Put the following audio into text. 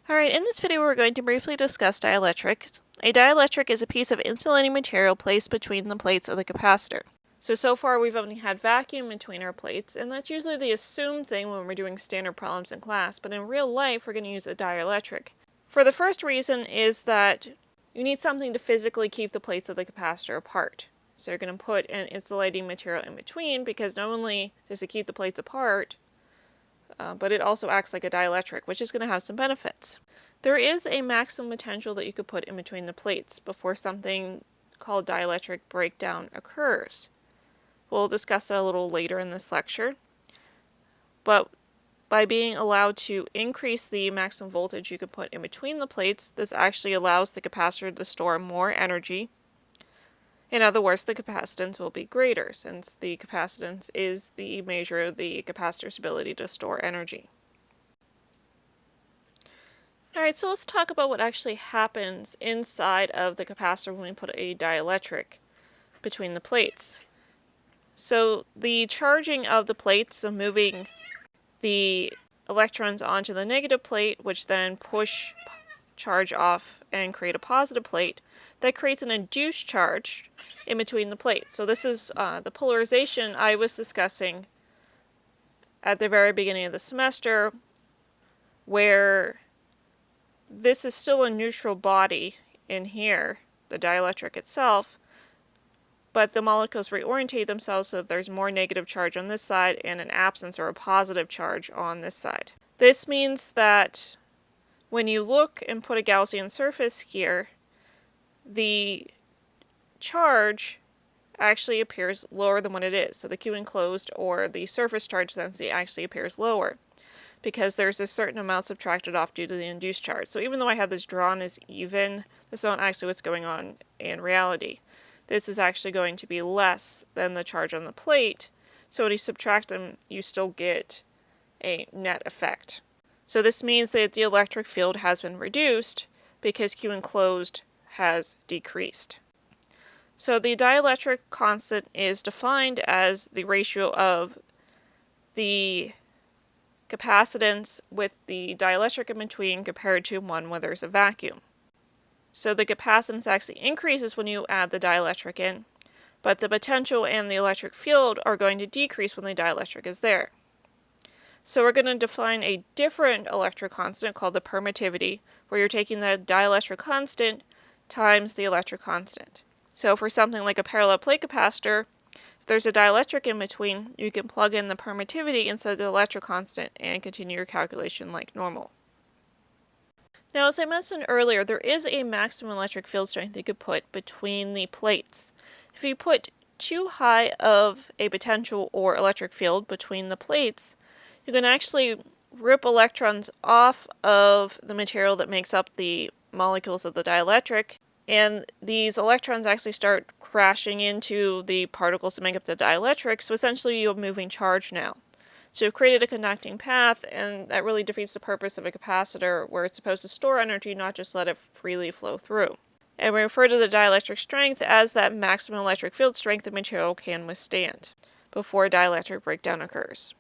Alright, in this video we're going to briefly discuss dielectrics. A dielectric is a piece of insulating material placed between the plates of the capacitor. So far we've only had vacuum between our plates, and that's usually the assumed thing when we're doing standard problems in class, but in real life we're going to use a dielectric. For the first reason is that you need something to physically keep the plates of the capacitor apart. So you're going to put an insulating material in between, because not only does it keep the plates apart, but it also acts like a dielectric, which is going to have some benefits. There is a maximum potential that you could put in between the plates before something called dielectric breakdown occurs. We'll discuss that a little later in this lecture. But by being allowed to increase the maximum voltage you can put in between the plates, this actually allows the capacitor to store more energy. In other words, the capacitance will be greater, since the capacitance is the measure of the capacitor's ability to store energy. Alright, so let's talk about what actually happens inside of the capacitor when we put a dielectric between the plates. So the charging of the plates, so moving the electrons onto the negative plate, which then push charge off and create a positive plate, that creates an induced charge in between the plates. So this is the polarization I was discussing at the very beginning of the semester, where this is still a neutral body in here, the dielectric itself, but the molecules reorientate themselves so that there's more negative charge on this side and an absence or a positive charge on this side. This means that when you look and put a Gaussian surface here, the charge actually appears lower than what it is. So the Q enclosed, or the surface charge density, actually appears lower, because there's a certain amount subtracted off due to the induced charge. So even though I have this drawn as even, this is not actually what's going on in reality. This is actually going to be less than the charge on the plate, so when you subtract them, you still get a net effect. So this means that the electric field has been reduced because Q enclosed has decreased. So the dielectric constant is defined as the ratio of the capacitance with the dielectric in between compared to 1 when there's a vacuum. So the capacitance actually increases when you add the dielectric in, but the potential and the electric field are going to decrease when the dielectric is there. So we're going to define a different electric constant called the permittivity, where you're taking the dielectric constant times the electric constant. So for something like a parallel plate capacitor, if there's a dielectric in between, you can plug in the permittivity instead of the electric constant and continue your calculation like normal. Now, as I mentioned earlier, there is a maximum electric field strength you could put between the plates. If you put too high of a potential or electric field between the plates, you can actually rip electrons off of the material that makes up the molecules of the dielectric, and these electrons actually start crashing into the particles that make up the dielectric, so essentially you have moving charge now. So you've created a conducting path, and that really defeats the purpose of a capacitor, where it's supposed to store energy, not just let it freely flow through. And we refer to the dielectric strength as that maximum electric field strength the material can withstand before a dielectric breakdown occurs.